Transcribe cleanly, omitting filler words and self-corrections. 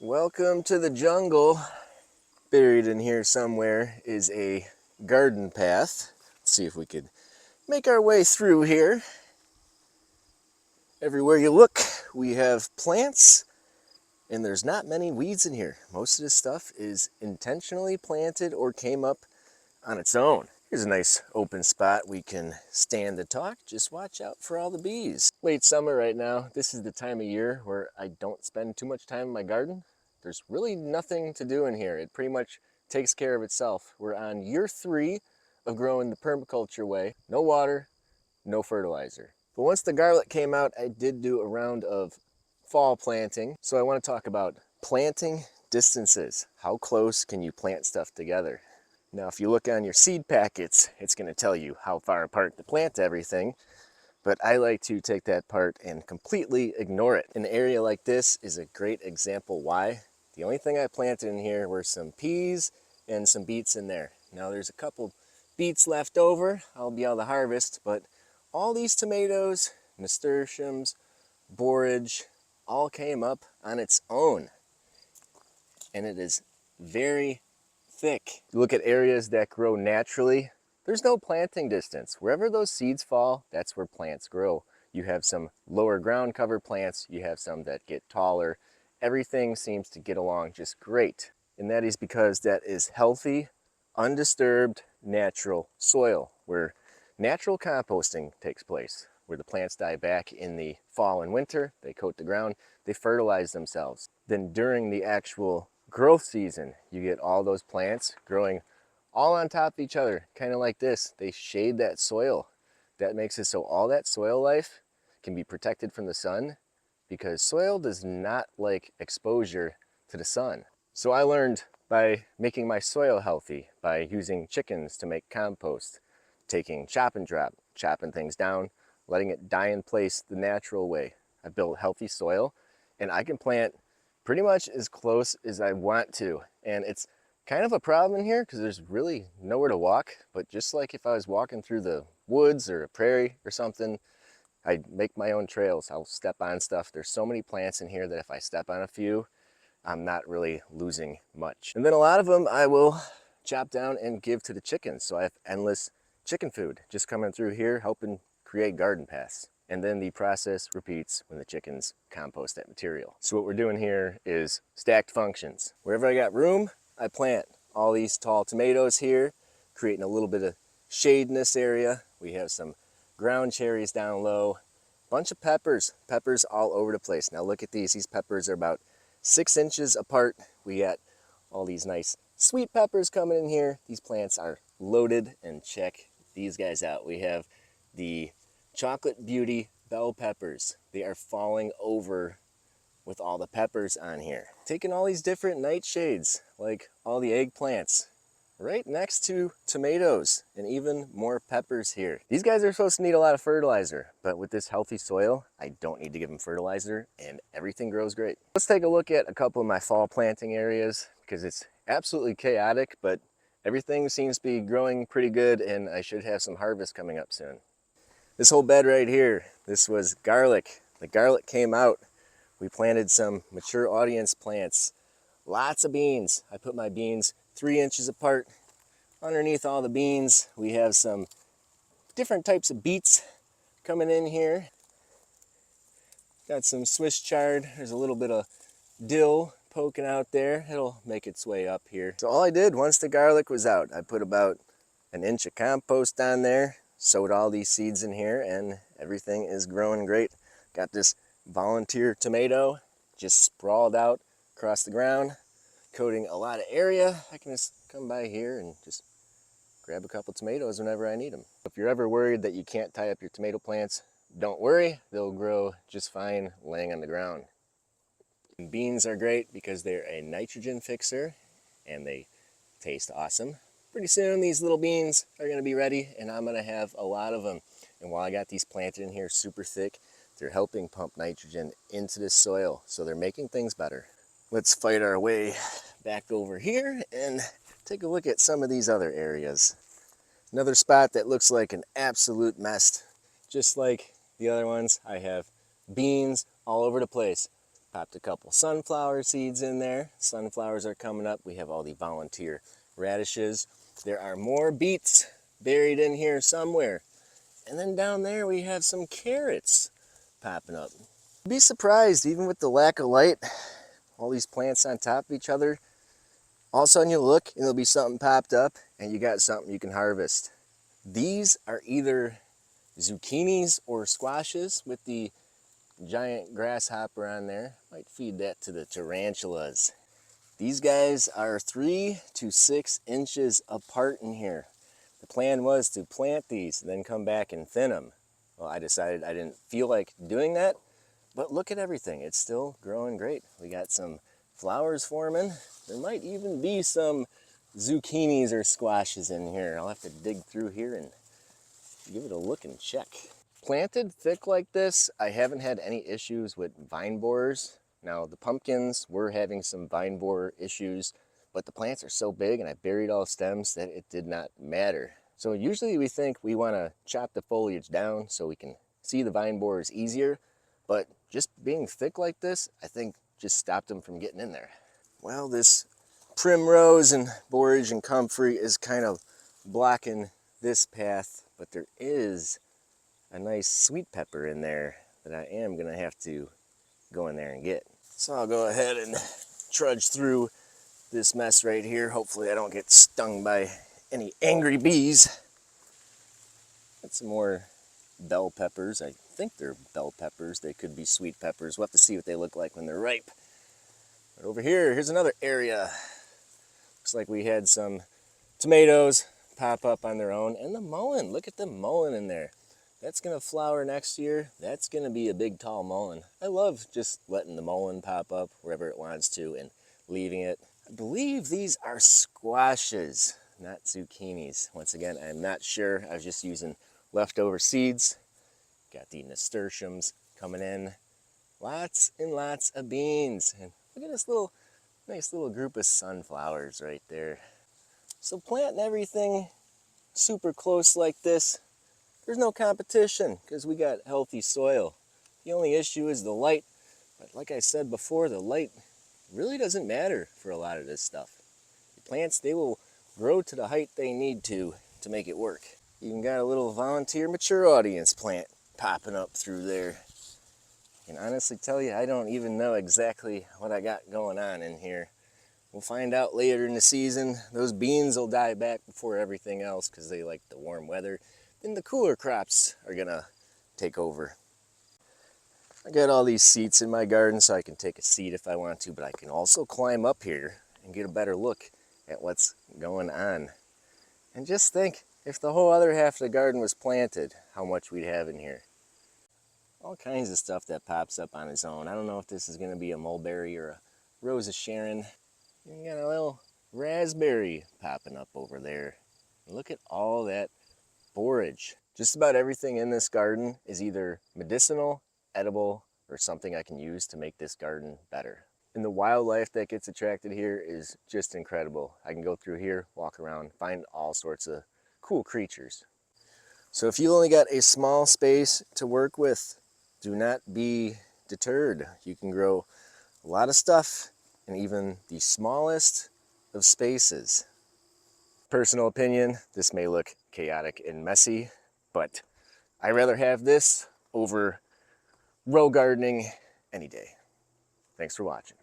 Welcome to the jungle. Buried in here somewhere is a garden path. Let's see if we could make our way through here. Everywhere you look, we have plants, and there's not many weeds in here. Most of this stuff is intentionally planted or came up on its own. Here's a nice open spot we can stand to talk. Just watch out for all the bees. Late summer right now. This is the time of year where I don't spend too much time in my garden. There's really nothing to do in here. It pretty much takes care of itself. We're on year 3 of growing the permaculture way. No water, no fertilizer. But once the garlic came out, I did do a round of fall planting. So I want to talk about planting distances. How close can you plant stuff together? Now, if you look on your seed packets, it's going to tell you how far apart to plant everything. But I like to take that part and completely ignore it. An area like this is a great example why. The only thing I planted in here were some peas and some beets in there. Now there's a couple beets left over. I'll be able to harvest, but all these tomatoes, nasturtiums, borage, all came up on its own. And it is very thick. You look at areas that grow naturally, there's no planting distance. Wherever those seeds fall, that's where plants grow. You have some lower ground cover plants, you have some that get taller. Everything seems to get along just great. And that is because that is healthy, undisturbed, natural soil where natural composting takes place, where the plants die back in the fall and winter, they coat the ground, they fertilize themselves. Then during the actual growth season, you get all those plants growing all on top of each other, kind of like this. They shade that soil. That makes it so all that soil life can be protected from the sun, because soil does not like exposure to the sun. So I learned by making my soil healthy, by using chickens to make compost, taking chop and drop, chopping things down, letting it die in place the natural way. I built healthy soil, and I can plant pretty much as close as I want to. And it's kind of a problem in here because there's really nowhere to walk, but just like if I was walking through the woods or a prairie or something, I make my own trails. I'll step on stuff. There's so many plants in here that if I step on a few, I'm not really losing much. And then a lot of them I will chop down and give to the chickens. So I have endless chicken food just coming through here, helping create garden paths. And then the process repeats when the chickens compost that material. So what we're doing here is stacked functions. Wherever I got room, I plant all these tall tomatoes here, creating a little bit of shade in this area. We have some ground cherries down low, bunch of peppers all over the place. Now look at these peppers are about 6 inches apart. We got all these nice sweet peppers coming in here. These plants are loaded, and check these guys out. We have the Chocolate Beauty bell peppers. They are falling over with all the peppers on here. Taking all these different nightshades, like all the eggplants, right next to tomatoes, and even more peppers here. These guys are supposed to need a lot of fertilizer, but with this healthy soil, I don't need to give them fertilizer, and everything grows great. Let's take a look at a couple of my fall planting areas, because it's absolutely chaotic, but everything seems to be growing pretty good, and I should have some harvest coming up soon. This whole bed right here, this was garlic. The garlic came out. We planted some mature audience plants, lots of beans. I put my beans 3 inches apart. Underneath all the beans, we have some different types of beets coming in here. Got some Swiss chard. There's a little bit of dill poking out there. It'll make its way up here. So all I did once the garlic was out, I put about 1 inch of compost on there, sowed all these seeds in here, and everything is growing great. Got this volunteer tomato just sprawled out across the ground, coating a lot of area. I can just come by here and just grab a couple tomatoes whenever I need them. If you're ever worried that you can't tie up your tomato plants, don't worry, they'll grow just fine laying on the ground. And beans are great because they're a nitrogen fixer and they taste awesome. Pretty soon these little beans are going to be ready, and I'm going to have a lot of them. And while I got these planted in here super thick, they're helping pump nitrogen into the soil, so they're making things better. Let's fight our way back over here and take a look at some of these other areas. Another spot that looks like an absolute mess. Just like the other ones, I have beans all over the place. Popped a couple sunflower seeds in there. Sunflowers are coming up. We have all the volunteer radishes. There are more beets buried in here somewhere. And then down there we have some carrots popping up. Be surprised, even with the lack of light, all these plants on top of each other, all of a sudden you look and there'll be something popped up and you got something you can harvest. These are either zucchinis or squashes with the giant grasshopper on there. Might feed that to the tarantulas. These guys are 3 to 6 inches apart in here. The plan was to plant these and then come back and thin them. Well, I decided I didn't feel like doing that, but look at everything. It's still growing great. We got some flowers forming. There might even be some zucchinis or squashes in here. I'll have to dig through here and give it a look and check. Planted thick like this, I haven't had any issues with vine borers. Now the pumpkins were having some vine borer issues, but the plants are so big and I buried all stems that it did not matter. So usually we think we want to chop the foliage down so we can see the vine borers easier, but just being thick like this, I think just stopped them from getting in there. Well, this primrose and borage and comfrey is kind of blocking this path, but there is a nice sweet pepper in there that I am gonna have to go in there and get. So I'll go ahead and trudge through this mess right here. Hopefully I don't get stung by any angry bees. Got some more bell peppers. I think they're bell peppers. They could be sweet peppers. We'll have to see what they look like when they're ripe. But over here, here's another area. Looks like we had some tomatoes pop up on their own. And the mullein, look at the mullein in there. That's gonna flower next year. That's gonna be a big tall mullein. I love just letting the mullein pop up wherever it wants to and leaving it. I believe these are squashes, not zucchinis. Once again, I'm not sure. I was just using leftover seeds. Got the nasturtiums coming in. Lots and lots of beans. And look at this little, nice little group of sunflowers right there. So planting everything super close like this, there's no competition because we got healthy soil. The only issue is the light. But like I said before, the light really doesn't matter for a lot of this stuff. The plants, they will grow to the height they need to make it work. Even got a little volunteer mature audience plant popping up through there. I can honestly tell you, I don't even know exactly what I got going on in here. We'll find out later in the season. Those beans will die back before everything else because they like the warm weather. Then the cooler crops are gonna take over. I got all these seats in my garden so I can take a seat if I want to, but I can also climb up here and get a better look at what's going on. And just think, if the whole other half of the garden was planted, how much we'd have in here. All kinds of stuff that pops up on its own. I don't know if this is gonna be a mulberry or a Rose of Sharon. You got a little raspberry popping up over there. Look at all that forage. Just about everything in this garden is either medicinal, edible, or something I can use to make this garden better. And the wildlife that gets attracted here is just incredible. I can go through here, walk around, find all sorts of cool creatures. So if you only got a small space to work with, do not be deterred. You can grow a lot of stuff in even the smallest of spaces. Personal opinion, this may look chaotic and messy, but I'd rather have this over row gardening any day. Thanks for watching.